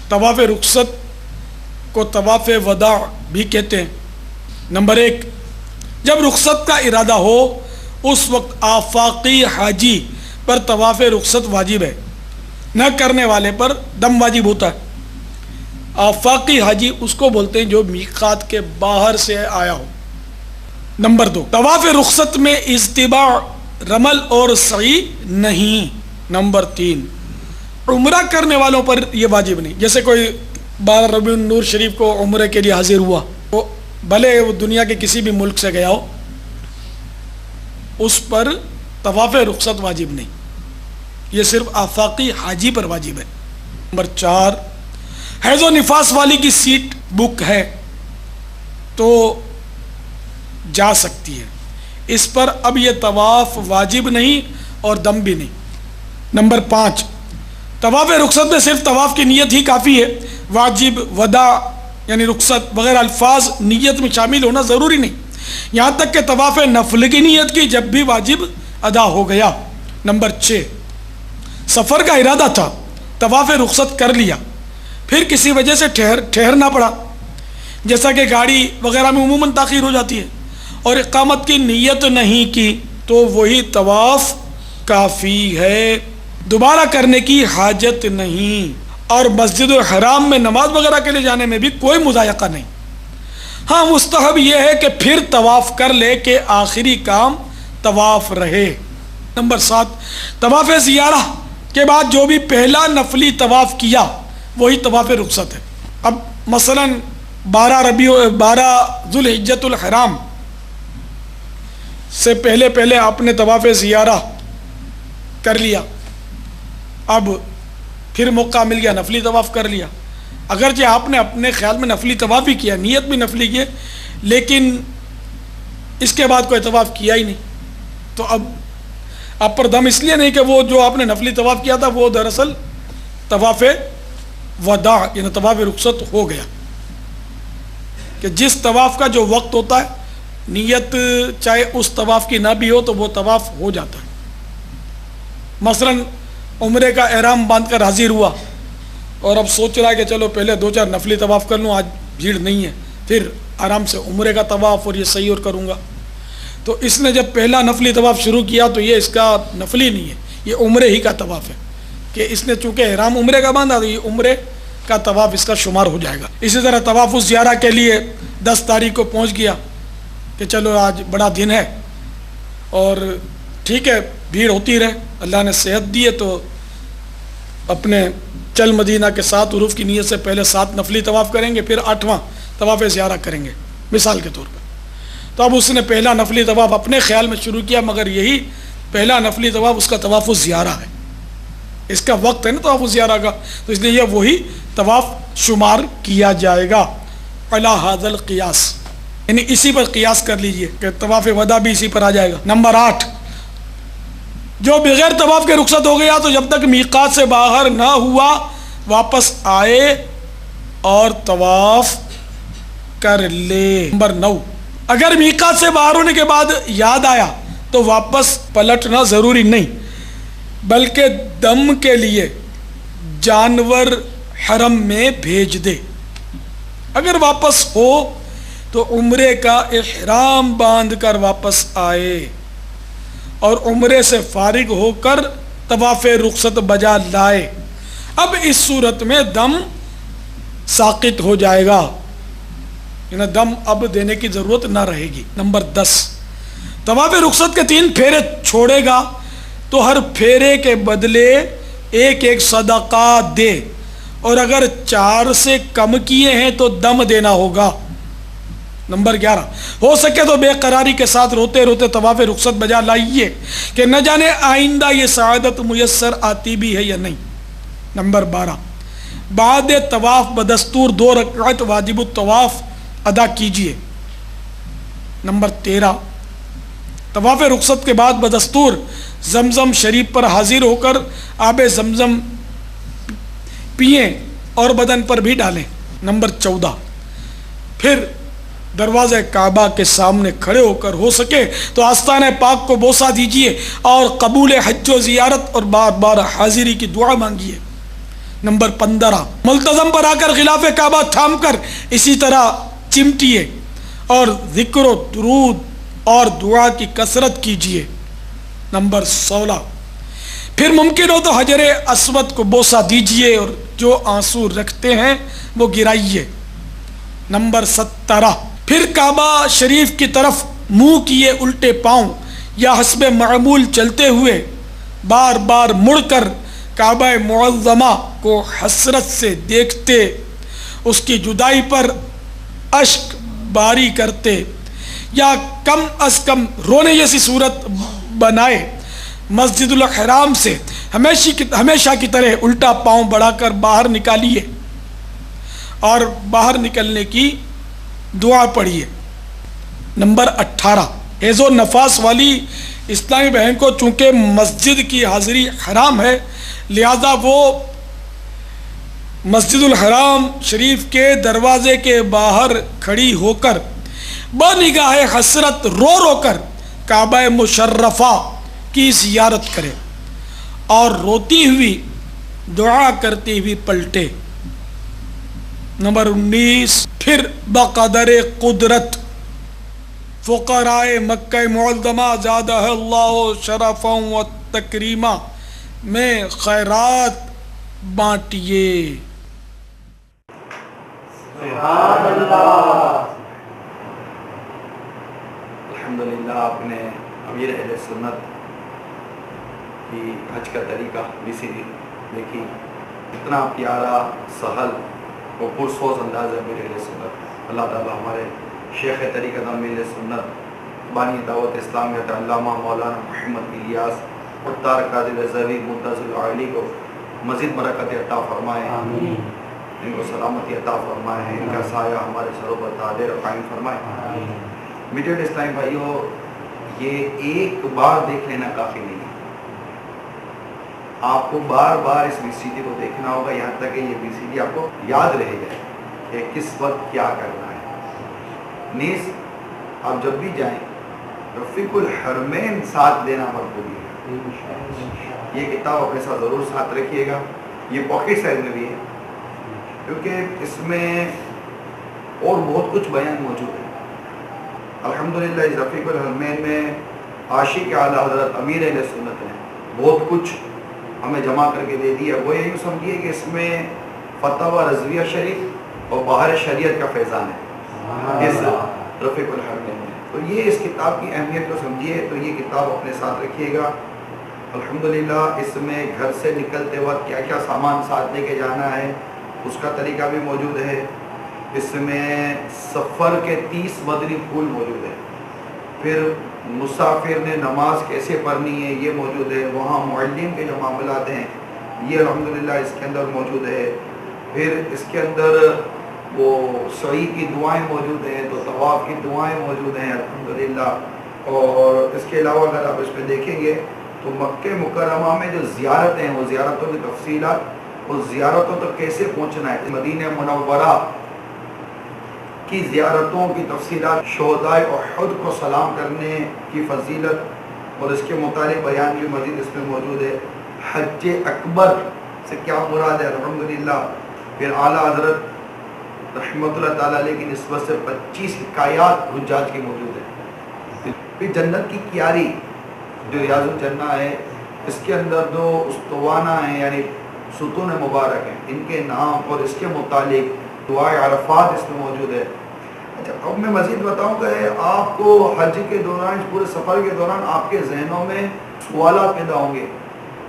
طواف رخصت کو طواف وداع بھی کہتے ہیں۔ نمبر 1، جب رخصت کا ارادہ ہو اس وقت آفاقی حاجی پر طواف رخصت واجب ہے، نہ کرنے والے پر دم واجب ہوتا ہے۔ آفاقی حاجی اس کو بولتے ہیں جو میقات کے باہر سے آیا ہو۔ نمبر 2، طواف رخصت میں اجتماع، رمل اور سعی نہیں۔ نمبر 3، عمرہ کرنے والوں پر یہ واجب نہیں۔ جیسے کوئی 12 ربیع النور شریف کو عمرے کے لیے حاضر ہوا، وہ بھلے وہ دنیا کے کسی بھی ملک سے گیا ہو، اس پر طواف رخصت واجب نہیں، یہ صرف آفاقی حاجی پر واجب ہے۔ نمبر 4، حیض و نفاس والی کی سیٹ بک ہے تو جا سکتی ہے، اس پر اب یہ طواف واجب نہیں اور دم بھی نہیں۔ نمبر 5، طواف رخصت میں صرف طواف کی نیت ہی کافی ہے، واجب، وداع یعنی رخصت وغیرہ الفاظ نیت میں شامل ہونا ضروری نہیں، یہاں تک کہ طواف نفل کی نیت کی جب بھی واجب ادا ہو گیا۔ نمبر 6، سفر کا ارادہ تھا، طواف رخصت کر لیا، پھر کسی وجہ سے ٹھہرنا پڑا، جیسا کہ گاڑی وغیرہ میں عموماً تاخیر ہو جاتی ہے، اور اقامت کی نیت نہیں کی تو وہی طواف کافی ہے، دوبارہ کرنے کی حاجت نہیں، اور مسجد الحرام میں نماز وغیرہ کے لیے جانے میں بھی کوئی مضائقہ نہیں۔ ہاں مستحب یہ ہے کہ پھر طواف کر لے کہ آخری کام طواف رہے۔ نمبر 7، طواف زیارہ کے بعد جو بھی پہلا نفلی طواف کیا وہی طواف رخصت ہے۔ اب مثلا 12 ذوالحجۃ الحرام سے پہلے آپ نے طواف زیارہ کر لیا، اب پھر موقع مل گیا نفلی طواف کر لیا، اگرچہ آپ نے اپنے خیال میں نفلی طواف بھی کیا، نیت بھی نفلی کی، لیکن اس کے بعد کوئی طواف کیا ہی نہیں، تو اب آپ پر دم اس لیے نہیں کہ وہ جو آپ نے نفلی طواف کیا تھا وہ دراصل طواف وداع یعنی طواف رخصت ہو گیا، کہ جس طواف کا جو وقت ہوتا ہے نیت چاہے اس طواف کی نہ بھی ہو تو وہ طواف ہو جاتا ہے۔ مثلا عمرے کا احرام باندھ کر حاضر ہوا اور اب سوچ رہا ہے کہ چلو پہلے 2-4 نفلی طواف کر لوں، آج بھیڑ نہیں ہے، پھر آرام سے عمرے کا طواف اور یہ صحیح اور کروں گا، تو اس نے جب پہلا نفلی طواف شروع کیا تو یہ اس کا نفلی نہیں ہے، یہ عمرے ہی کا طواف ہے، کہ اس نے چونکہ احرام عمرے کا باندھا تو یہ عمرے کا طواف اس کا شمار ہو جائے گا۔ اسی طرح طواف زیارہ کے لیے 10 تاریخ کو پہنچ گیا کہ چلو آج بڑا دن ہے اور ٹھیک ہے بھیڑ ہوتی رہے، اللہ نے صحت دی ہے تو اپنے چل مدینہ کے 7 حروف کی نیت سے پہلے 7 نفلی طواف کریں گے، پھر 8واں طواف زیارہ کریں گے مثال کے طور پر، تو اب اس نے پہلا نفلی طواف اپنے خیال میں شروع کیا، مگر یہی پہلا نفلی طواف اس کا طواف زیارہ ہے، اس کا وقت ہے نا طواف زیارہ کا، تو اس لیے یہ وہی طواف شمار کیا جائے گا۔ علی ھذا القیاس یعنی اسی پر قیاس کر لیجئے کہ طواف وداع بھی اسی پر آ جائے گا۔ نمبر 8، جو بغیر طواف کے رخصت ہو گیا تو جب تک میقات سے باہر نہ ہوا واپس آئے اور طواف کر لے۔ نمبر 9، اگر میقات سے باہر ہونے کے بعد یاد آیا تو واپس پلٹنا ضروری نہیں، بلکہ دم کے لیے جانور حرم میں بھیج دے۔ اگر واپس ہو تو عمرے کا احرام باندھ کر واپس آئے اور عمرے سے فارغ ہو کر طواف رخصت بجا لائے، اب اس صورت میں دم ساقط ہو جائے گا، یعنی دم اب دینے کی ضرورت نہ رہے گی۔ نمبر 10، طواف رخصت کے 3 پھیرے چھوڑے گا تو ہر پھیرے کے بدلے 1 صدقہ دے، اور اگر 4 سے کم کیے ہیں تو دم دینا ہوگا۔ نمبر 11، ہو سکے تو بے قراری کے ساتھ روتے روتے طواف رخصت بجا لائیے کہ نہ جانے آئندہ یہ سعادت میسر آتی بھی ہے یا نہیں۔ نمبر 12، بعد طواف بدستور 2 رکعت واجب الطواف ادا کیجیے۔ نمبر 13، طواف رخصت کے بعد بدستور زمزم شریف پر حاضر ہو کر آب زمزم پئیں اور بدن پر بھی ڈالیں۔ نمبر 14، پھر دروازہ کعبہ کے سامنے کھڑے ہو کر ہو سکے تو آستانہ پاک کو بوسہ دیجیے اور قبول حج و زیارت اور بار بار حاضری کی دعا مانگیے۔ نمبر 15 ملتزم پر آ کر خلاف کعبہ تھام کر اسی طرح چمٹیے اور ذکر و درود اور دعا کی کثرت کیجیے۔ نمبر 16 پھر ممکن ہو تو حجر اسود کو بوسہ دیجیے اور جو آنسو رکھتے ہیں وہ گرائیے۔ نمبر 17 پھر کعبہ شریف کی طرف منہ کیے الٹے پاؤں یا حسب معمول چلتے ہوئے بار بار مڑ کر کعبہ معظمہ کو حسرت سے دیکھتے، اس کی جدائی پر اشک باری کرتے یا کم از کم رونے جیسی صورت بنائے، مسجد الحرام سے ہمیشہ کی طرح الٹا پاؤں بڑھا کر باہر نکالیے اور باہر نکلنے کی دعا پڑھیے۔ نمبر 18 حیض و نفاس والی اسلامی بہن کو چونکہ مسجد کی حاضری حرام ہے، لہذا وہ مسجد الحرام شریف کے دروازے کے باہر کھڑی ہو کر بنگاہ حسرت رو رو کر کعبہ مشرفہ کی زیارت کرے اور روتی ہوئی دعا کرتی ہوئی پلٹے۔ نمبر 19 پھر بقدر قدرت فقراء مکہ معظمہ زادہ اللہ شرفا و تکریما میں خیرات بانٹیے۔ سبحان اللہ۔ الحمدللہ آپ نے امیر اہل سنت کی حج کا طریقہ BCD دیکھی، اتنا پیارا سہل و پرسوز انداز ہے امیر اہل سنت۔ اللہ تعالیٰ ہمارے شیخ طریقت امیر اہل سنت بانی دعوت اسلامیہ علامہ مولانا محمد الیاس مختار قادر رضوی مدثر علی کو مزید برکت عطا فرمائے، ان کو سلامتی عطا فرمائے، ان کا سایہ ہمارے سروں پر دائر و قائم فرمائے۔ میٹھے اسلامی بھائیوں، یہ ایک بار دیکھ لینا کافی نہیں ہے، آپ کو بار بار اس BCD کو دیکھنا ہوگا یہاں تک کہ یہ BCD آپ کو یاد رہ جائے کہ کس وقت کیا کرنا ہے۔ نیز آپ جب بھی جائیں رفیق الحرمین ساتھ لینا مت بھولیے گا، یہ کتاب اپنے ساتھ ضرور ساتھ رکھیے گا، یہ پاکٹ سائز میں بھی ہے کیونکہ اس میں اور بہت کچھ بیان موجود ہے۔ الحمدللہ اس رفیق الحرمین میں عاشق اعلیٰ حضرت امیر اہل سنت نے بہت کچھ ہمیں جمع کر کے دے دیا۔ وہ یوں سمجھیے کہ اس میں فتح رضویہ شریف اور باہر شریعت کا فیضان ہے اس رفیق الحرمین میں، تو یہ اس کتاب کی اہمیت کو سمجھیے، تو یہ کتاب اپنے ساتھ رکھیے گا۔ الحمدللہ اس میں گھر سے نکلتے وقت کیا کیا سامان ساتھ لے کے جانا ہے اس کا طریقہ بھی موجود ہے، اس میں سفر کے 30 مدنی پھول موجود ہیں، پھر مسافر نے نماز کیسے پڑھنی ہے یہ موجود ہے، وہاں معلم کے جو معاملات ہیں یہ الحمدللہ اس کے اندر موجود ہے، پھر اس کے اندر وہ سعی کی دعائیں موجود ہیں، تو طواف کی دعائیں موجود ہیں الحمدللہ، اور اس کے علاوہ اگر آپ اس میں دیکھیں گے تو مکہ مکرمہ میں جو زیارتیں ہیں وہ زیارتوں کی تفصیلات اور زیارتوں تک کیسے پہنچنا ہے، مدینہ منورہ کی زیارتوں کی تفصیلات، شہداء احد کو سلام کرنے کی فضیلت اور اس کے متعلق بیان بھی مزید اس میں موجود ہے، حج اکبر سے کیا مراد ہے الحمدللہ، پھر اعلیٰ حضرت رحمۃ اللہ تعالیٰ علیہ کی نسبت سے 25 حکایات حجاج کی موجود ہے، پھر جنت کی کیاری جو ریاض الجنہ ہے اس کے اندر جو استوانہ ہیں یعنی ستون مبارک ہیں ان کے نام اور اس کے متعلق دعائے عرفات اس میں موجود ہے۔ اچھا اب میں مزید بتاؤں کہ آپ کو حج کے دوران اس پورے سفر کے دوران آپ کے ذہنوں میں سوالات پیدا ہوں گے،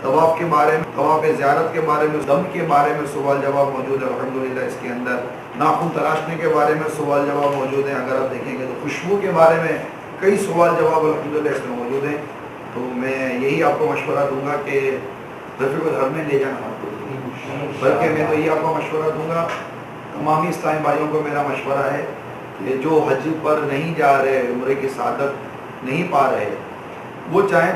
طواف کے بارے میں، طواف زیارت کے بارے میں، دم کے بارے میں سوال جواب موجود ہے الحمدللہ اس کے اندر، ناخن تراشنے کے بارے میں سوال جواب موجود ہیں، اگر آپ دیکھیں گے تو خوشبو کے بارے میں کئی سوال جواب الحمدللہ اس میں موجود ہیں۔ تو میں یہی آپ کو مشورہ دوں گا کہ رفیق الحرمین لے جانا مت بھولیے، بلکہ میں تو یہ آپ کو مشورہ دوں گا، تمامی اسلامی بھائیوں کو میرا مشورہ ہے کہ جو حج پر نہیں جا رہے، عمرے کی سعادت نہیں پا رہے، وہ چاہیں